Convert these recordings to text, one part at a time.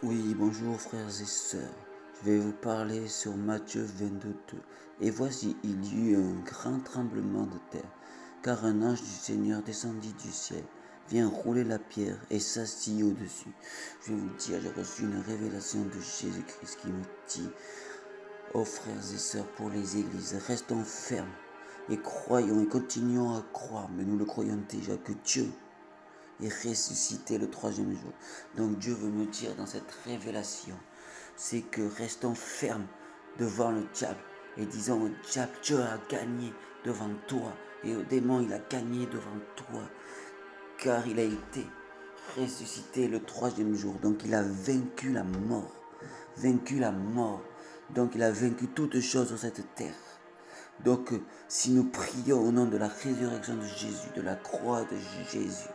Oui, bonjour frères et sœurs. Je vais vous parler sur Matthieu 22:2. Et voici, il y eut un grand tremblement de terre, car un ange du Seigneur descendit du ciel, vient rouler la pierre et s'assit au-dessus. Je vais vous dire, j'ai reçu une révélation de Jésus-Christ qui me dit, ô frères et sœurs, pour les églises, restons fermes et croyons et continuons à croire, mais nous le croyons déjà que Dieu est ressuscité le troisième jour. Donc Dieu veut me dire dans cette révélation, c'est que restons fermes devant le diable et disons au diable, Dieu a gagné devant toi et au démon, il a gagné devant toi, car il a été ressuscité le troisième jour. Donc il a vaincu la mort, vaincu la mort. Donc il a vaincu toutes choses sur cette terre. Donc, si nous prions au nom de la résurrection de Jésus, de la croix de Jésus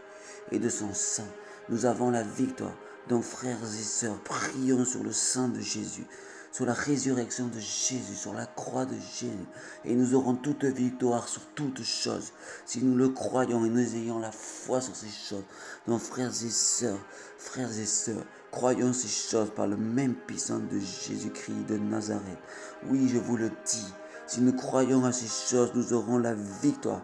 et de son sang, nous avons la victoire. Donc, frères et sœurs, prions sur le sang de Jésus, sur la résurrection de Jésus, sur la croix de Jésus. Et nous aurons toute victoire sur toutes choses. Si nous le croyons et nous ayons la foi sur ces choses. Donc, frères et sœurs, croyons ces choses par le même puissant de Jésus-Christ de Nazareth. Oui, je vous le dis. Si nous croyons à ces choses, nous aurons la victoire.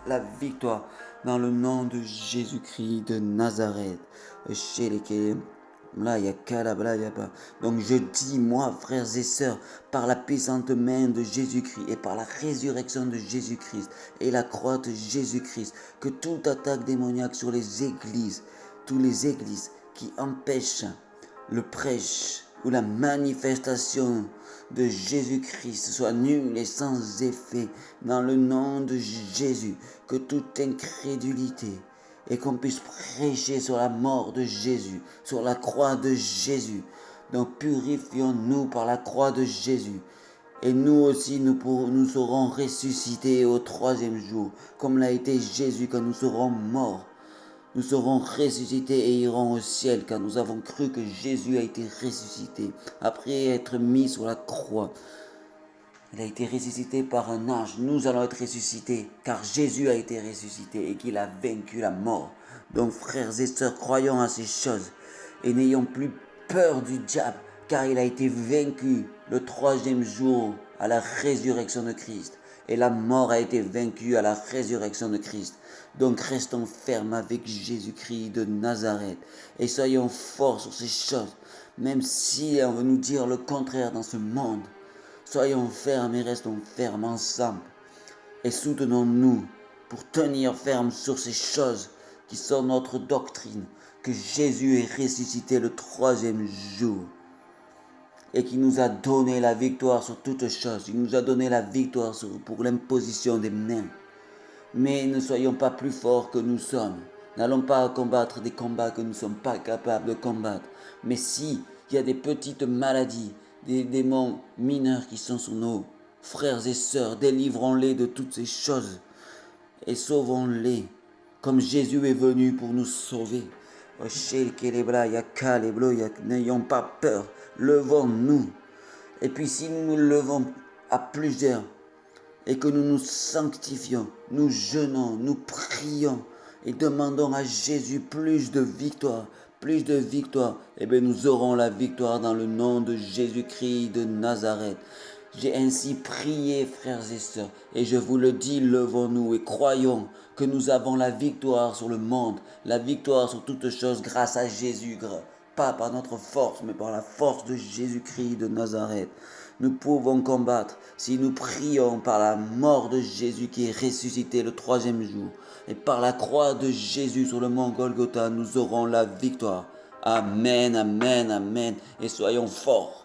La victoire dans le nom de Jésus-Christ de Nazareth. Donc je dis, moi, frères et sœurs, par la puissante main de Jésus-Christ et par la résurrection de Jésus-Christ et la croix de Jésus-Christ, que toute attaque démoniaque sur les églises, toutes les églises qui empêchent le prêche ou la manifestation de Jésus-Christ soit nulle et sans effet dans le nom de Jésus, que toute incrédulité et qu'on puisse prêcher sur la mort de Jésus, sur la croix de Jésus. Donc purifions-nous par la croix de Jésus. Et nous aussi, nous serons ressuscités au troisième jour, comme l'a été Jésus quand nous serons morts. Nous serons ressuscités et irons au ciel, car nous avons cru que Jésus a été ressuscité après être mis sur la croix. Il a été ressuscité par un ange. Nous allons être ressuscités, car Jésus a été ressuscité et qu'il a vaincu la mort. Donc, frères et sœurs, croyons à ces choses et n'ayons plus peur du diable, car il a été vaincu le troisième jour à la résurrection de Christ. Et la mort a été vaincue à la résurrection de Christ. Donc restons fermes avec Jésus-Christ de Nazareth et soyons forts sur ces choses, même si on veut nous dire le contraire dans ce monde. Soyons fermes et restons fermes ensemble et soutenons-nous pour tenir ferme sur ces choses qui sont notre doctrine, que Jésus est ressuscité le troisième jour et qui nous a donné la victoire sur toutes choses. Il nous a donné la victoire pour l'imposition des mains. Mais ne soyons pas plus forts que nous sommes. N'allons pas combattre des combats que nous ne sommes pas capables de combattre. Mais si il y a des petites maladies, des démons mineurs qui sont sur nos frères et sœurs, délivrons-les de toutes ces choses et sauvons-les comme Jésus est venu pour nous sauver. N'ayons pas peur, levons-nous. Et puis si nous nous levons à plusieurs et que nous nous sanctifions, nous jeûnons, nous prions et demandons à Jésus plus de victoire, eh bien nous aurons la victoire dans le nom de Jésus-Christ de Nazareth. J'ai ainsi prié, frères et sœurs, et je vous le dis, levons-nous et croyons que nous avons la victoire sur le monde, la victoire sur toutes choses grâce à Jésus, pas par notre force, mais par la force de Jésus-Christ de Nazareth. Nous pouvons combattre si nous prions par la mort de Jésus qui est ressuscité le troisième jour, et par la croix de Jésus sur le mont Golgotha, nous aurons la victoire. Amen, amen, amen, et soyons forts.